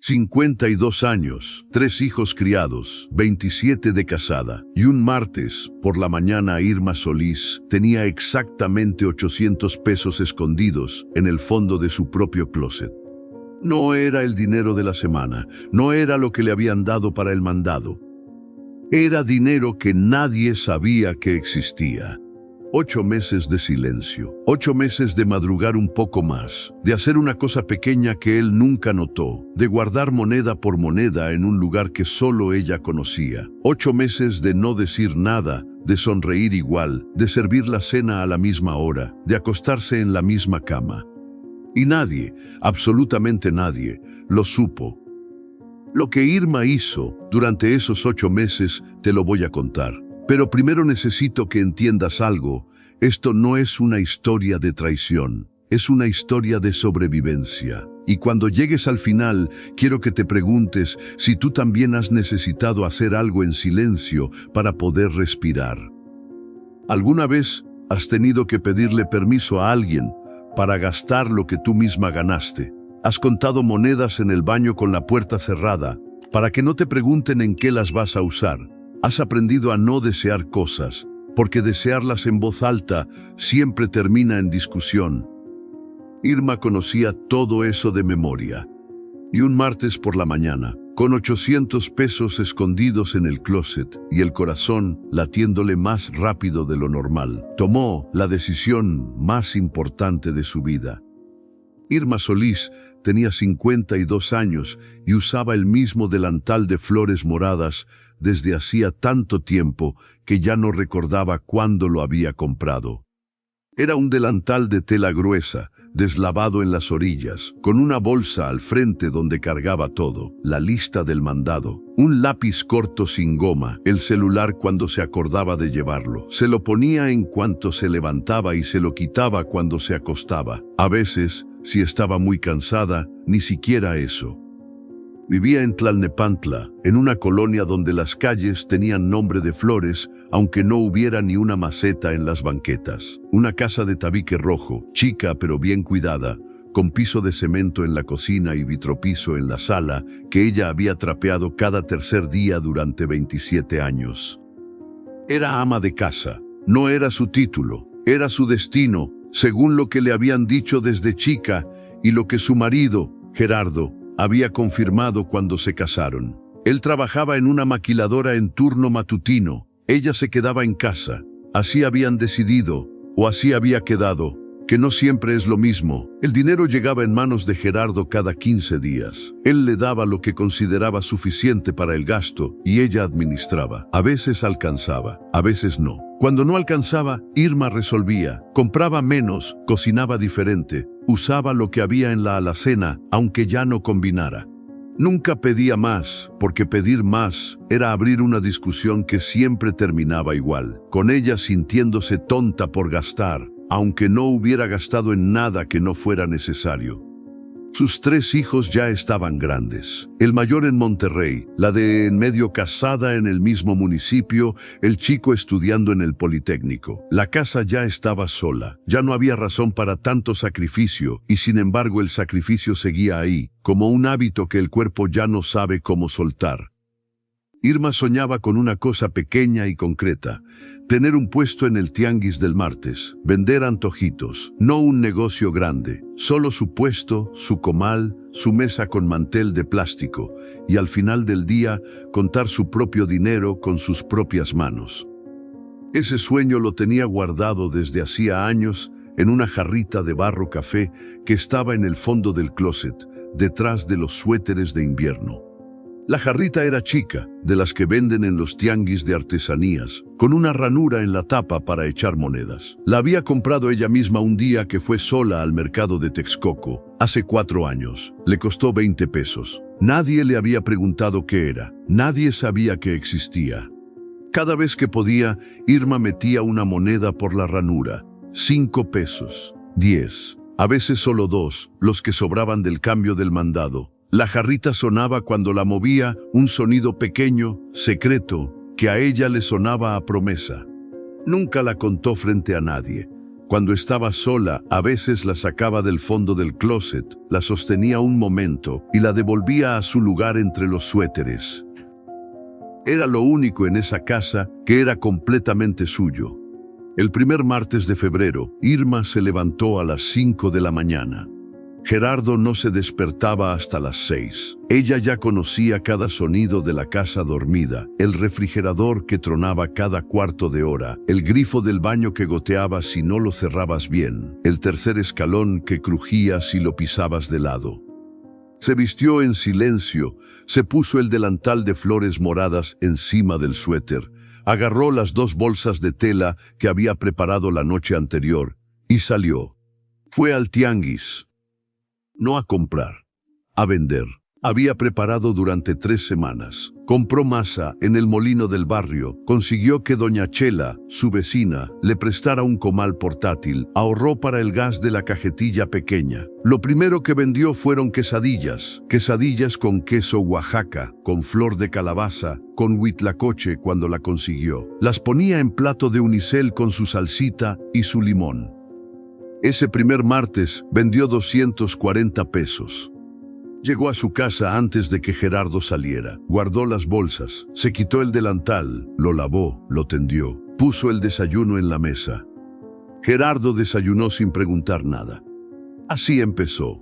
52 años, 3 hijos criados, 27 de casada. Y un martes, por la mañana, Irma Solís tenía exactamente 800 pesos escondidos en el fondo de su propio closet. No era el dinero de la semana, no era lo que le habían dado para el mandado. Era dinero que nadie sabía que existía. 8 meses de silencio, 8 meses de madrugar un poco más, de hacer una cosa pequeña que él nunca notó, de guardar moneda por moneda en un lugar que solo ella conocía. 8 meses de no decir nada, de sonreír igual, de servir la cena a la misma hora, de acostarse en la misma cama. Y nadie, absolutamente nadie, lo supo. Lo que Irma hizo durante esos 8 meses te lo voy a contar. Pero primero necesito que entiendas algo. Esto no es una historia de traición, es una historia de sobrevivencia. Y cuando llegues al final, quiero que te preguntes si tú también has necesitado hacer algo en silencio para poder respirar. ¿Alguna vez has tenido que pedirle permiso a alguien para gastar lo que tú misma ganaste? ¿Has contado monedas en el baño con la puerta cerrada para que no te pregunten en qué las vas a usar? ¿Has aprendido a no desear cosas, porque desearlas en voz alta siempre termina en discusión? Irma conocía todo eso de memoria. Y un martes por la mañana, con 800 pesos escondidos en el closet y el corazón latiéndole más rápido de lo normal, tomó la decisión más importante de su vida. Irma Solís tenía 52 años y usaba el mismo delantal de flores moradas desde hacía tanto tiempo que ya no recordaba cuándo lo había comprado. Era un delantal de tela gruesa, deslavado en las orillas, con una bolsa al frente donde cargaba todo, la lista del mandado, un lápiz corto sin goma, el celular cuando se acordaba de llevarlo. Se lo ponía en cuanto se levantaba y se lo quitaba cuando se acostaba. A veces, si estaba muy cansada, ni siquiera eso. Vivía en Tlalnepantla, en una colonia donde las calles tenían nombre de flores, aunque no hubiera ni una maceta en las banquetas. Una casa de tabique rojo, chica pero bien cuidada, con piso de cemento en la cocina y vitropiso en la sala, que ella había trapeado cada tercer día durante 27 años. Era ama de casa, no era su título, era su destino, según lo que le habían dicho desde chica y lo que su marido, Gerardo, había confirmado cuando se casaron. Él trabajaba en una maquiladora en turno matutino. Ella se quedaba en casa. Así habían decidido, o así había quedado, que no siempre es lo mismo. El dinero llegaba en manos de Gerardo cada 15 días. Él le daba lo que consideraba suficiente para el gasto y ella administraba. A veces alcanzaba, a veces no. Cuando no alcanzaba, Irma resolvía. Compraba menos, cocinaba diferente, usaba lo que había en la alacena, aunque ya no combinara. Nunca pedía más, porque pedir más era abrir una discusión que siempre terminaba igual, con ella sintiéndose tonta por gastar, aunque no hubiera gastado en nada que no fuera necesario. Sus 3 hijos ya estaban grandes. El mayor en Monterrey, la de en medio casada en el mismo municipio, el chico estudiando en el Politécnico. La casa ya estaba sola, ya no había razón para tanto sacrificio, y sin embargo el sacrificio seguía ahí, como un hábito que el cuerpo ya no sabe cómo soltar. Irma soñaba con una cosa pequeña y concreta, tener un puesto en el tianguis del martes, vender antojitos, no un negocio grande, solo su puesto, su comal, su mesa con mantel de plástico, y al final del día contar su propio dinero con sus propias manos. Ese sueño lo tenía guardado desde hacía años en una jarrita de barro café que estaba en el fondo del closet, detrás de los suéteres de invierno. La jarrita era chica, de las que venden en los tianguis de artesanías, con una ranura en la tapa para echar monedas. La había comprado ella misma un día que fue sola al mercado de Texcoco, hace 4 años. Le costó 20 pesos. Nadie le había preguntado qué era. Nadie sabía que existía. Cada vez que podía, Irma metía una moneda por la ranura. 5 pesos, 10, a veces solo 2, los que sobraban del cambio del mandado. La jarrita sonaba cuando la movía, un sonido pequeño, secreto, que a ella le sonaba a promesa. Nunca la contó frente a nadie. Cuando estaba sola, a veces la sacaba del fondo del closet, la sostenía un momento y la devolvía a su lugar entre los suéteres. Era lo único en esa casa que era completamente suyo. El primer martes de febrero, Irma se levantó a las 5 de la mañana. Gerardo no se despertaba hasta las 6. Ella ya conocía cada sonido de la casa dormida, el refrigerador que tronaba cada cuarto de hora, el grifo del baño que goteaba si no lo cerrabas bien, el tercer escalón que crujía si lo pisabas de lado. Se vistió en silencio, se puso el delantal de flores moradas encima del suéter, agarró las 2 bolsas de tela que había preparado la noche anterior y salió. Fue al tianguis. No a comprar, a vender. Había preparado durante 3 semanas. Compró masa en el molino del barrio, consiguió que doña Chela, su vecina, le prestara un comal portátil, ahorró para el gas de la cajetilla pequeña. Lo primero que vendió fueron quesadillas con queso Oaxaca, con flor de calabaza, con huitlacoche cuando la consiguió. Las ponía en plato de unicel con su salsita y su limón. Ese primer martes vendió 240 pesos. Llegó a su casa antes de que Gerardo saliera. Guardó las bolsas, se quitó el delantal, lo lavó, lo tendió, puso el desayuno en la mesa. Gerardo desayunó sin preguntar nada. Así empezó.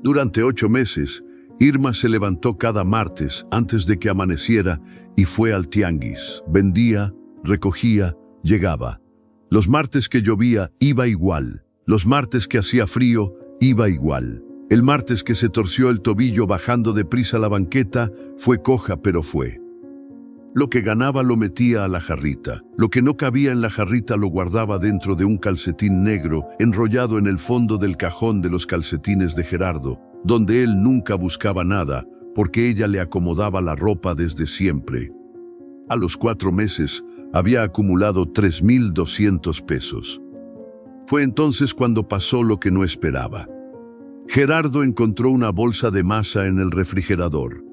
Durante 8 meses, Irma se levantó cada martes antes de que amaneciera y fue al tianguis. Vendía, recogía, llegaba. Los martes que llovía, iba igual. Los martes que hacía frío, iba igual. El martes que se torció el tobillo bajando deprisa la banqueta, fue coja pero fue. Lo que ganaba lo metía a la jarrita. Lo que no cabía en la jarrita lo guardaba dentro de un calcetín negro, enrollado en el fondo del cajón de los calcetines de Gerardo, donde él nunca buscaba nada, porque ella le acomodaba la ropa desde siempre. A los 4 meses, había acumulado 3.200 pesos. Fue entonces cuando pasó lo que no esperaba. Gerardo encontró una bolsa de masa en el refrigerador.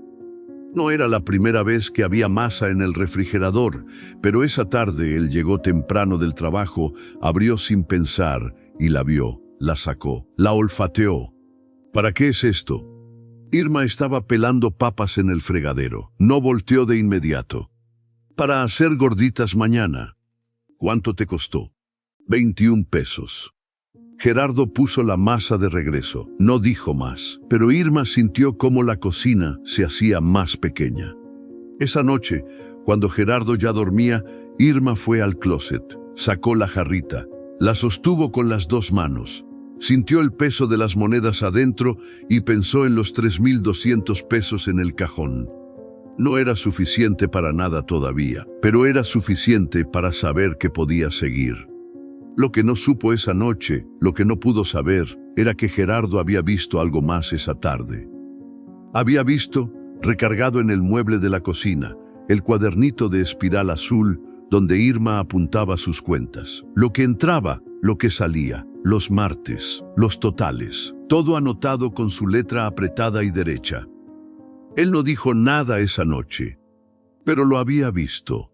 No era la primera vez que había masa en el refrigerador, pero esa tarde él llegó temprano del trabajo, abrió sin pensar y la vio, la sacó, la olfateó. ¿Para qué es esto? Irma estaba pelando papas en el fregadero. No volteó de inmediato. Para hacer gorditas mañana. ¿Cuánto te costó? 21 pesos. Gerardo puso la masa de regreso. No dijo más, pero Irma sintió cómo la cocina se hacía más pequeña. Esa noche, cuando Gerardo ya dormía, Irma fue al closet, sacó la jarrita, la sostuvo con las 2 manos, sintió el peso de las monedas adentro y pensó en los 3.200 pesos en el cajón. No era suficiente para nada todavía, pero era suficiente para saber que podía seguir. Lo que no supo esa noche, lo que no pudo saber, era que Gerardo había visto algo más esa tarde. Había visto, recargado en el mueble de la cocina, el cuadernito de espiral azul donde Irma apuntaba sus cuentas. Lo que entraba, lo que salía, los martes, los totales, todo anotado con su letra apretada y derecha. Él no dijo nada esa noche, pero lo había visto.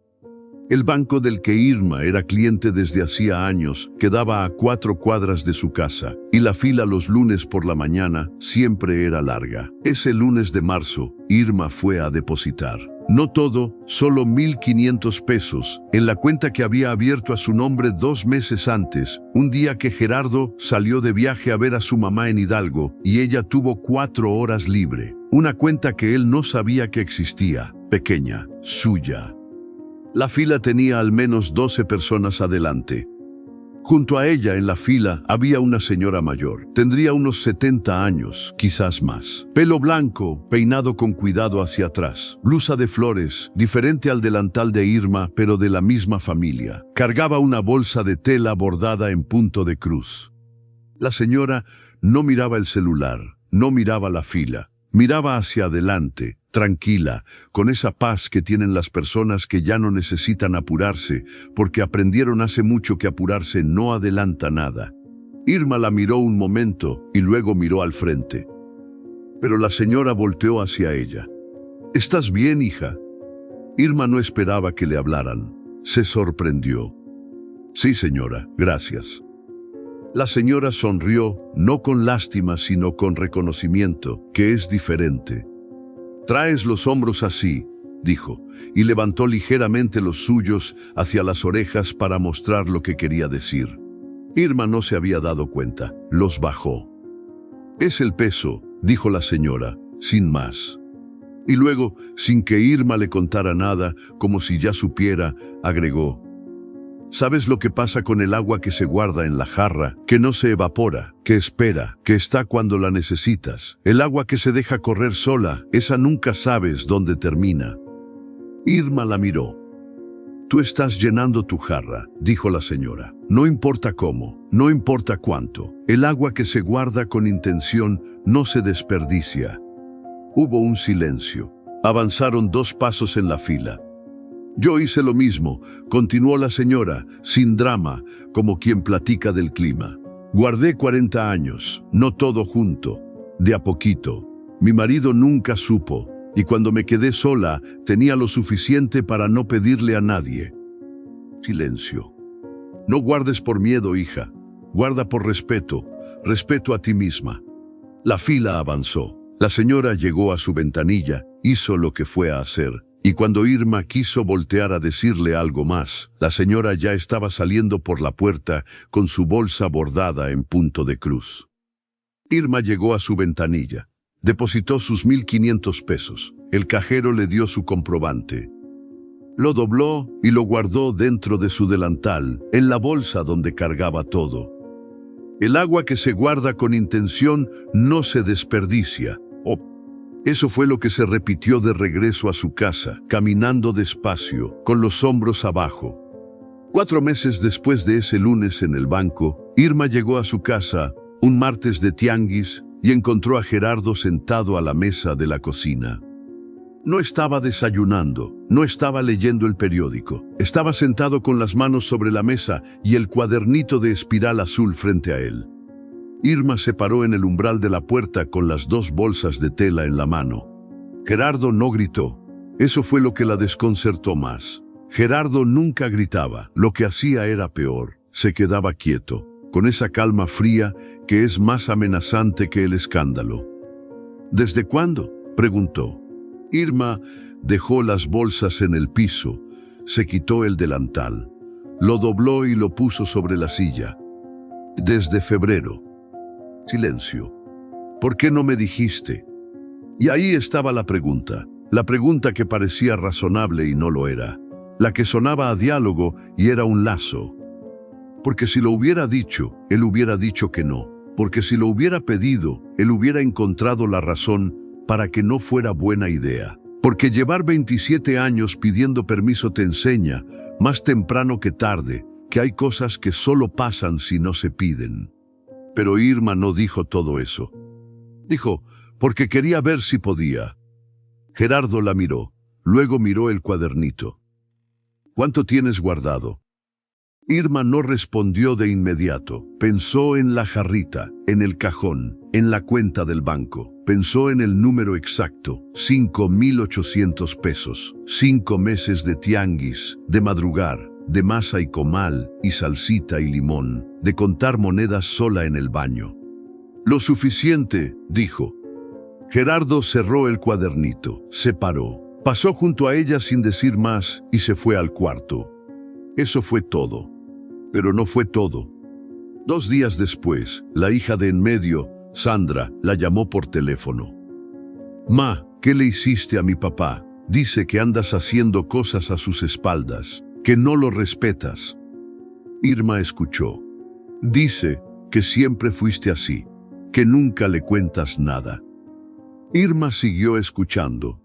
El banco del que Irma era cliente desde hacía años quedaba a 4 cuadras de su casa, y la fila los lunes por la mañana siempre era larga. Ese lunes de marzo, Irma fue a depositar. No todo, solo 1.500 pesos, en la cuenta que había abierto a su nombre 2 meses antes, un día que Gerardo salió de viaje a ver a su mamá en Hidalgo, y ella tuvo 4 horas libre. Una cuenta que él no sabía que existía, pequeña, suya. La fila tenía al menos 12 personas adelante. Junto a ella en la fila había una señora mayor. Tendría unos 70 años, quizás más. Pelo blanco, peinado con cuidado hacia atrás. Blusa de flores, diferente al delantal de Irma, pero de la misma familia. Cargaba una bolsa de tela bordada en punto de cruz. La señora no miraba el celular, no miraba la fila. Miraba hacia adelante, tranquila, con esa paz que tienen las personas que ya no necesitan apurarse, porque aprendieron hace mucho que apurarse no adelanta nada. Irma la miró un momento y luego miró al frente. Pero la señora volteó hacia ella. ¿Estás bien, hija? Irma no esperaba que le hablaran. Se sorprendió. Sí, señora, gracias. La señora sonrió, no con lástima, sino con reconocimiento, que es diferente. «Traes los hombros así», dijo, y levantó ligeramente los suyos hacia las orejas para mostrar lo que quería decir. Irma no se había dado cuenta, los bajó. «Es el peso», dijo la señora, sin más. Y luego, sin que Irma le contara nada, como si ya supiera, agregó: «¿Sabes lo que pasa con el agua que se guarda en la jarra, que no se evapora, que espera, que está cuando la necesitas? El agua que se deja correr sola, esa nunca sabes dónde termina». Irma la miró. «Tú estás llenando tu jarra», dijo la señora. «No importa cómo, no importa cuánto. El agua que se guarda con intención no se desperdicia». Hubo un silencio. Avanzaron 2 pasos en la fila. «Yo hice lo mismo», continuó la señora, sin drama, como quien platica del clima. «Guardé 40 años, no todo junto, de a poquito. Mi marido nunca supo, y cuando me quedé sola, tenía lo suficiente para no pedirle a nadie». Silencio. «No guardes por miedo, hija. Guarda por respeto. Respeto a ti misma». La fila avanzó. La señora llegó a su ventanilla, hizo lo que fue a hacer. Y cuando Irma quiso voltear a decirle algo más, la señora ya estaba saliendo por la puerta con su bolsa bordada en punto de cruz. Irma llegó a su ventanilla. Depositó sus 1.500 pesos. El cajero le dio su comprobante. Lo dobló y lo guardó dentro de su delantal, en la bolsa donde cargaba todo. El agua que se guarda con intención no se desperdicia. Eso fue lo que se repitió de regreso a su casa, caminando despacio, con los hombros abajo. 4 meses después de ese lunes en el banco, Irma llegó a su casa, un martes de tianguis, y encontró a Gerardo sentado a la mesa de la cocina. No estaba desayunando, no estaba leyendo el periódico. Estaba sentado con las manos sobre la mesa y el cuadernito de espiral azul frente a él. Irma se paró en el umbral de la puerta con las 2 bolsas de tela en la mano. Gerardo no gritó. Eso fue lo que la desconcertó más. Gerardo nunca gritaba. Lo que hacía era peor. Se quedaba quieto, con esa calma fría que es más amenazante que el escándalo. «¿Desde cuándo?», preguntó. Irma dejó las bolsas en el piso, se quitó el delantal, lo dobló y lo puso sobre la silla. «Desde febrero». Silencio. «¿Por qué no me dijiste?». Y ahí estaba la pregunta que parecía razonable y no lo era, la que sonaba a diálogo y era un lazo. Porque si lo hubiera dicho, él hubiera dicho que no. Porque si lo hubiera pedido, él hubiera encontrado la razón para que no fuera buena idea. Porque llevar 27 años pidiendo permiso te enseña, más temprano que tarde, que hay cosas que solo pasan si no se piden. Pero Irma no dijo todo eso. Dijo, porque quería ver si podía. Gerardo la miró, luego miró el cuadernito. «¿Cuánto tienes guardado?». Irma no respondió de inmediato. Pensó en la jarrita, en el cajón, en la cuenta del banco. Pensó en el número exacto, 5.800 pesos. 5 meses de tianguis, de madrugar, de masa y comal, y salsita y limón, de contar monedas sola en el baño. «Lo suficiente», dijo. Gerardo cerró el cuadernito, se paró, pasó junto a ella sin decir más y se fue al cuarto. Eso fue todo. Pero no fue todo. 2 días después, la hija de en medio, Sandra, la llamó por teléfono. «Ma, ¿qué le hiciste a mi papá? Dice que andas haciendo cosas a sus espaldas, que no lo respetas». Irma escuchó. «Dice que siempre fuiste así, que nunca le cuentas nada». Irma siguió escuchando.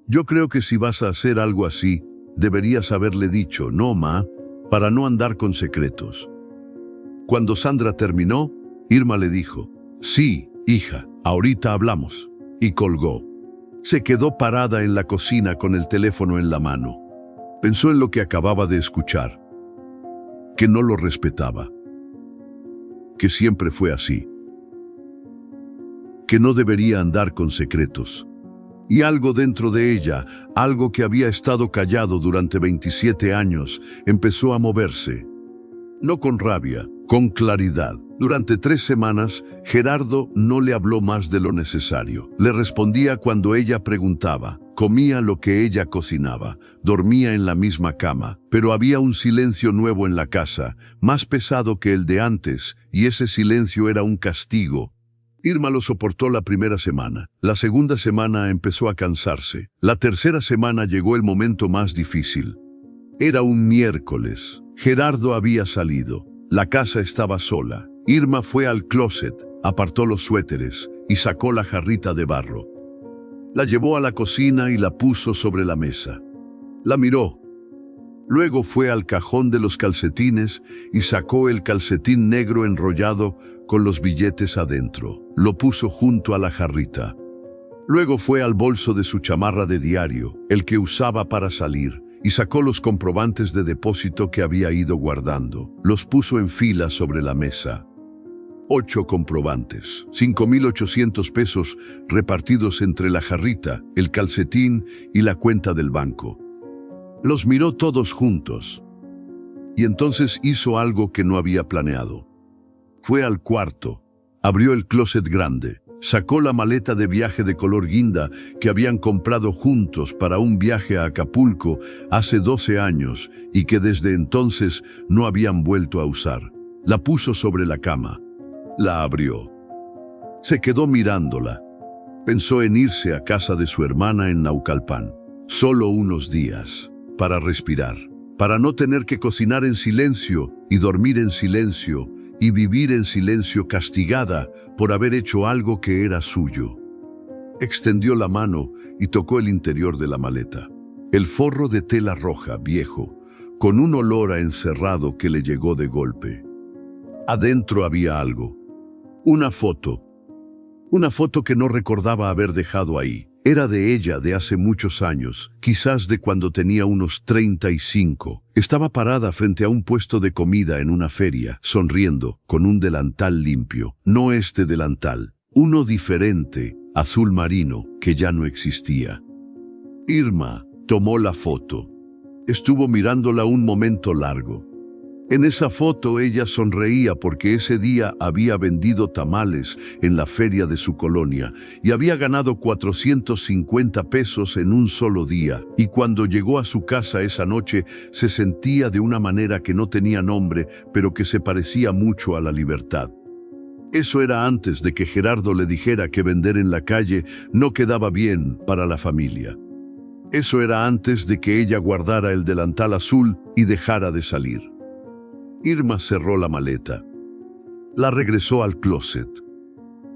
«Yo creo que si vas a hacer algo así, deberías haberle dicho, ¿no, ma? Para no andar con secretos». Cuando Sandra terminó, Irma le dijo, «Sí, hija, ahorita hablamos», y colgó. Se quedó parada en la cocina con el teléfono en la mano. Pensó en lo que acababa de escuchar, que no lo respetaba, que siempre fue así, que no debería andar con secretos. Y algo dentro de ella, algo que había estado callado durante 27 años, empezó a moverse. No con rabia, con claridad. Durante 3 semanas, Gerardo no le habló más de lo necesario. Le respondía cuando ella preguntaba, comía lo que ella cocinaba, dormía en la misma cama, pero había un silencio nuevo en la casa, más pesado que el de antes, y ese silencio era un castigo. Irma lo soportó la primera semana. La segunda semana empezó a cansarse. La tercera semana llegó el momento más difícil. Era un miércoles. Gerardo había salido. La casa estaba sola. Irma fue al closet, apartó los suéteres y sacó la jarrita de barro. La llevó a la cocina y la puso sobre la mesa. La miró. Luego fue al cajón de los calcetines y sacó el calcetín negro enrollado con los billetes adentro. Lo puso junto a la jarrita. Luego fue al bolso de su chamarra de diario, el que usaba para salir, y sacó los comprobantes de depósito que había ido guardando. Los puso en fila sobre la mesa. 8 comprobantes, 5.800 pesos repartidos entre la jarrita, el calcetín y la cuenta del banco. Los miró todos juntos. Y entonces hizo algo que no había planeado. Fue al cuarto, abrió el closet grande, sacó la maleta de viaje de color guinda que habían comprado juntos para un viaje a Acapulco hace 12 años y que desde entonces no habían vuelto a usar. La puso sobre la cama. La abrió. Se quedó mirándola. Pensó en irse a casa de su hermana en Naucalpan. Solo unos días, para respirar, para no tener que cocinar en silencio y dormir en silencio y vivir en silencio castigada por haber hecho algo que era suyo. Extendió la mano y tocó el interior de la maleta. El forro de tela roja, viejo, con un olor a encerrado que le llegó de golpe. Adentro había algo. Una foto que no recordaba haber dejado ahí. Era de ella de hace muchos años, quizás de cuando tenía unos 35. Estaba parada frente a un puesto de comida en una feria, sonriendo, con un delantal limpio. No este delantal, uno diferente, azul marino, que ya no existía. Irma tomó la foto. Estuvo mirándola un momento largo. En esa foto ella sonreía porque ese día había vendido tamales en la feria de su colonia y había ganado 450 pesos en un solo día. Y cuando llegó a su casa esa noche se sentía de una manera que no tenía nombre, pero que se parecía mucho a la libertad. Eso era antes de que Gerardo le dijera que vender en la calle no quedaba bien para la familia. Eso era antes de que ella guardara el delantal azul y dejara de salir. Irma cerró la maleta. La regresó al closet.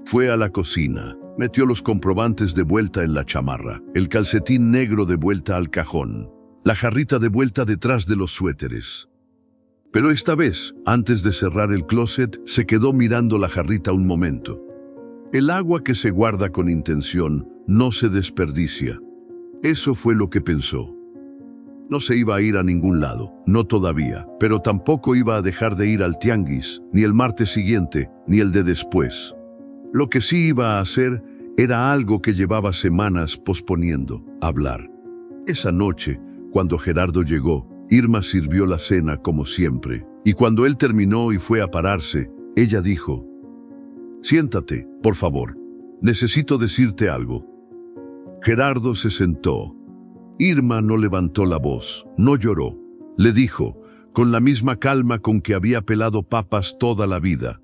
Fue a la cocina. Metió los comprobantes de vuelta en la chamarra, el calcetín negro de vuelta al cajón, la jarrita de vuelta detrás de los suéteres. Pero esta vez, antes de cerrar el closet, se quedó mirando la jarrita un momento. El agua que se guarda con intención no se desperdicia. Eso fue lo que pensó. No se iba a ir a ningún lado, no todavía, pero tampoco iba a dejar de ir al tianguis, ni el martes siguiente, ni el de después. Lo que sí iba a hacer era algo que llevaba semanas posponiendo, hablar. Esa noche, cuando Gerardo llegó, Irma sirvió la cena como siempre, y cuando él terminó y fue a pararse, ella dijo: «Siéntate, por favor, necesito decirte algo». Gerardo se sentó. Irma no levantó la voz, no lloró. Le dijo, con la misma calma con que había pelado papas toda la vida: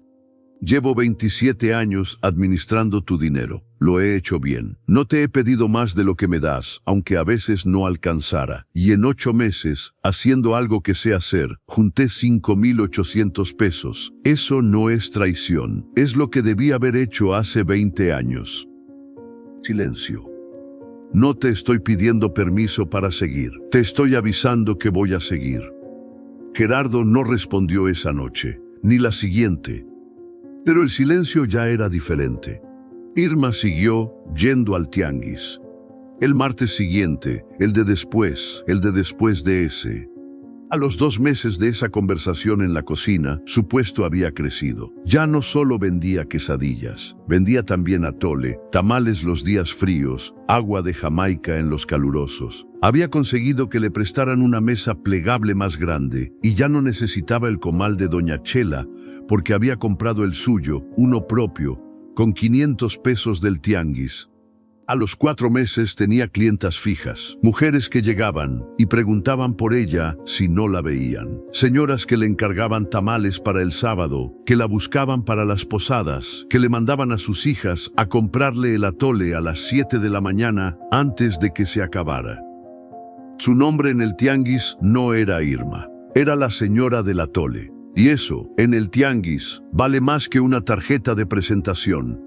«Llevo 27 años administrando tu dinero. Lo he hecho bien. No te he pedido más de lo que me das, aunque a veces no alcanzara. Y en 8 meses, haciendo algo que sé hacer, junté 5.800 pesos. Eso no es traición. Es lo que debí haber hecho hace 20 años». Silencio. «No te estoy pidiendo permiso para seguir. Te estoy avisando que voy a seguir». Gerardo no respondió esa noche, ni la siguiente. Pero el silencio ya era diferente. Irma siguió yendo al tianguis. El martes siguiente, el de después de ese. A los 2 meses de esa conversación en la cocina, su puesto había crecido. Ya no solo vendía quesadillas, vendía también atole, tamales los días fríos, agua de Jamaica en los calurosos. Había conseguido que le prestaran una mesa plegable más grande y ya no necesitaba el comal de Doña Chela, porque había comprado el suyo, uno propio, con 500 pesos del tianguis. A los 4 meses tenía clientas fijas, mujeres que llegaban y preguntaban por ella si no la veían. Señoras que le encargaban tamales para el sábado, que la buscaban para las posadas, que le mandaban a sus hijas a comprarle el atole a las 7 de la mañana antes de que se acabara. Su nombre en el tianguis no era Irma, era la señora del atole. Y eso, en el tianguis, vale más que una tarjeta de presentación.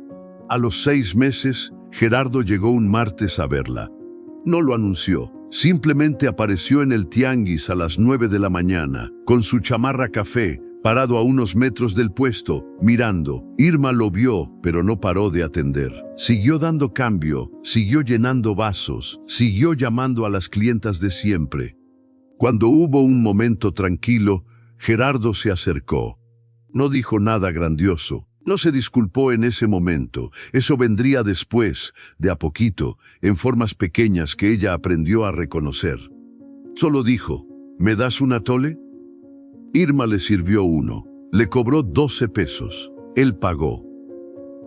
A los 6 meses, Gerardo llegó un martes a verla. No lo anunció, simplemente apareció en el tianguis a las 9 de la mañana, con su chamarra café, parado a unos metros del puesto, mirando. Irma lo vio, pero no paró de atender. Siguió dando cambio, siguió llenando vasos, siguió llamando a las clientas de siempre. Cuando hubo un momento tranquilo, Gerardo se acercó. No dijo nada grandioso. No se disculpó en ese momento, eso vendría después, de a poquito, en formas pequeñas que ella aprendió a reconocer. Solo dijo, ¿me das un atole? Irma le sirvió uno, le cobró 12 pesos, él pagó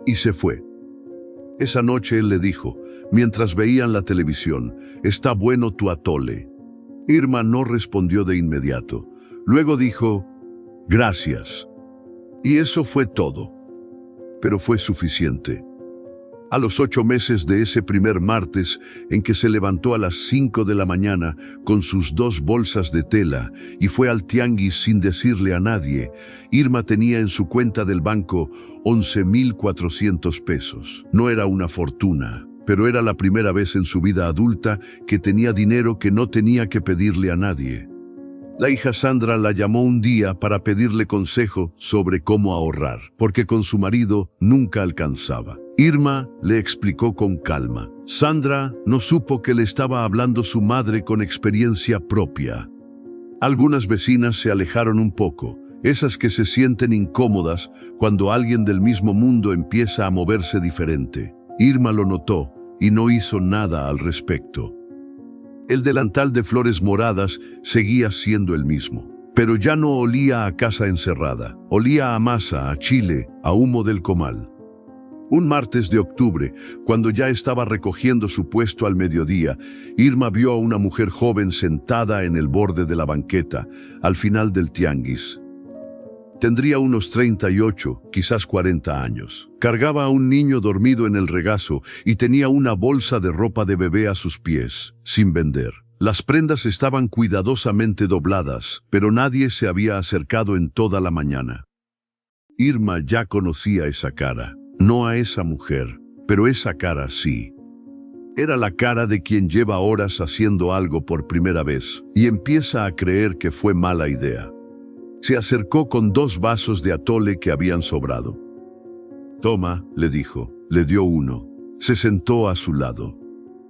y se fue. Esa noche él le dijo, mientras veían la televisión, «Está bueno tu atole». Irma no respondió de inmediato, luego dijo, «Gracias». Y eso fue todo. Pero fue suficiente. A los 8 meses de ese primer martes en que se levantó a las 5 de la mañana con sus 2 bolsas de tela y fue al tianguis sin decirle a nadie, Irma tenía en su cuenta del banco 11.400 pesos. No era una fortuna, pero era la primera vez en su vida adulta que tenía dinero que no tenía que pedirle a nadie. La hija Sandra la llamó un día para pedirle consejo sobre cómo ahorrar, porque con su marido nunca alcanzaba. Irma le explicó con calma. Sandra no supo que le estaba hablando su madre con experiencia propia. Algunas vecinas se alejaron un poco, esas que se sienten incómodas cuando alguien del mismo mundo empieza a moverse diferente. Irma lo notó y no hizo nada al respecto. El delantal de flores moradas seguía siendo el mismo, pero ya no olía a casa encerrada, olía a masa, a chile, a humo del comal. Un martes de octubre, cuando ya estaba recogiendo su puesto al mediodía, Irma vio a una mujer joven sentada en el borde de la banqueta, al final del tianguis. Tendría unos 38, quizás 40 años. Cargaba a un niño dormido en el regazo y tenía una bolsa de ropa de bebé a sus pies, sin vender. Las prendas estaban cuidadosamente dobladas, pero nadie se había acercado en toda la mañana. Irma ya conocía esa cara, no a esa mujer, pero esa cara sí. Era la cara de quien lleva horas haciendo algo por primera vez y empieza a creer que fue mala idea. Se acercó con 2 vasos de atole que habían sobrado. «Toma», le dijo. Le dio uno. Se sentó a su lado.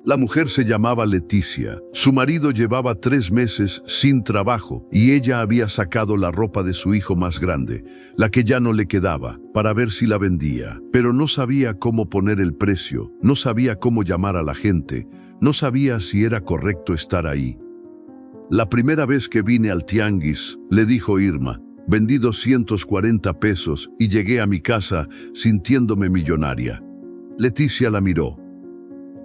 La mujer se llamaba Leticia. Su marido llevaba 3 meses sin trabajo y ella había sacado la ropa de su hijo más grande, la que ya no le quedaba, para ver si la vendía. Pero no sabía cómo poner el precio, no sabía cómo llamar a la gente, no sabía si era correcto estar ahí. «La primera vez que vine al tianguis», le dijo Irma, «vendí 240 pesos y llegué a mi casa sintiéndome millonaria». Leticia la miró.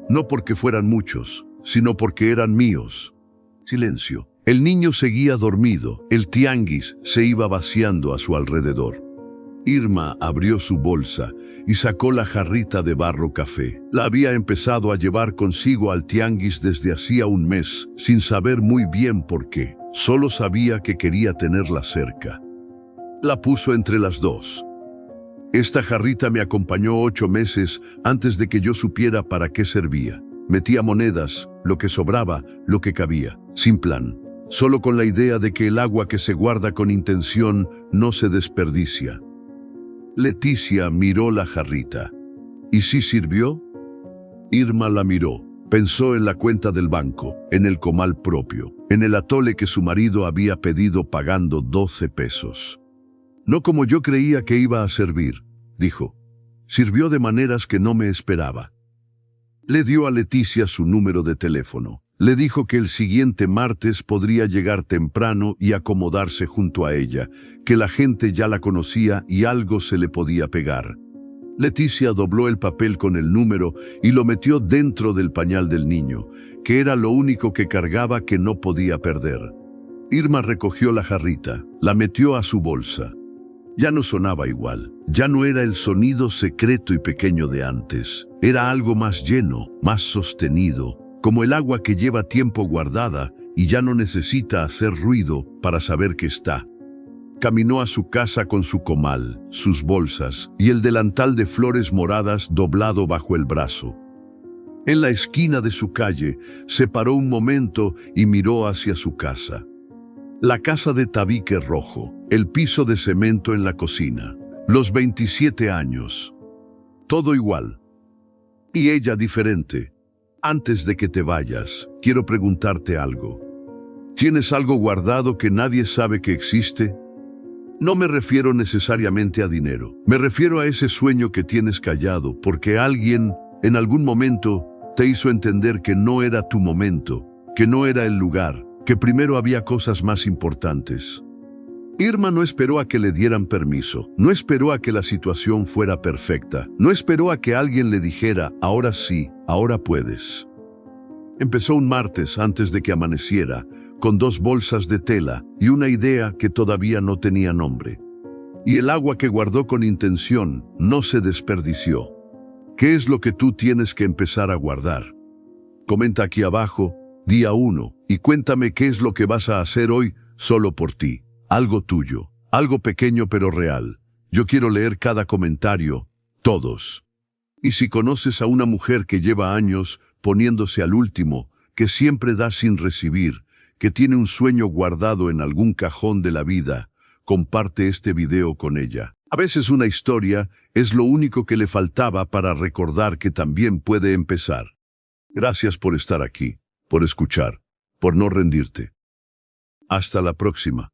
No porque fueran muchos, sino porque eran míos. Silencio. El niño seguía dormido. El tianguis se iba vaciando a su alrededor. Irma abrió su bolsa y sacó la jarrita de barro café. La había empezado a llevar consigo al tianguis desde hacía un mes, sin saber muy bien por qué. Solo sabía que quería tenerla cerca. La puso entre las 2. Esta jarrita me acompañó 8 meses antes de que yo supiera para qué servía. Metía monedas, lo que sobraba, lo que cabía, sin plan. Solo con la idea de que el agua que se guarda con intención no se desperdicia. Leticia miró la jarrita. ¿Y sí sirvió? Irma la miró. Pensó en la cuenta del banco, en el comal propio, en el atole que su marido había pedido pagando 12 pesos. «No como yo creía que iba a servir», dijo. «Sirvió de maneras que no me esperaba». Le dio a Leticia su número de teléfono. Le dijo que el siguiente martes podría llegar temprano y acomodarse junto a ella, que la gente ya la conocía y algo se le podía pegar. Leticia dobló el papel con el número y lo metió dentro del pañal del niño, que era lo único que cargaba que no podía perder. Irma recogió la jarrita, la metió a su bolsa. Ya no sonaba igual, ya no era el sonido secreto y pequeño de antes. Era algo más lleno, más sostenido, como el agua que lleva tiempo guardada y ya no necesita hacer ruido para saber que está. Caminó a su casa con su comal, sus bolsas y el delantal de flores moradas doblado bajo el brazo. En la esquina de su calle, se paró un momento y miró hacia su casa. La casa de tabique rojo, el piso de cemento en la cocina, los 27 años. Todo igual. Y ella diferente. Antes de que te vayas, quiero preguntarte algo. ¿Tienes algo guardado que nadie sabe que existe? No me refiero necesariamente a dinero. Me refiero a ese sueño que tienes callado porque alguien, en algún momento, te hizo entender que no era tu momento, que no era el lugar, que primero había cosas más importantes. Irma no esperó a que le dieran permiso, no esperó a que la situación fuera perfecta, no esperó a que alguien le dijera, ahora sí, ahora puedes. Empezó un martes antes de que amaneciera, con 2 bolsas de tela y una idea que todavía no tenía nombre. Y el agua que guardó con intención no se desperdició. ¿Qué es lo que tú tienes que empezar a guardar? Comenta aquí abajo, día 1, y cuéntame qué es lo que vas a hacer hoy solo por ti. Algo tuyo, algo pequeño pero real. Yo quiero leer cada comentario, todos. Y si conoces a una mujer que lleva años poniéndose al último, que siempre da sin recibir, que tiene un sueño guardado en algún cajón de la vida, comparte este video con ella. A veces una historia es lo único que le faltaba para recordar que también puede empezar. Gracias por estar aquí, por escuchar, por no rendirte. Hasta la próxima.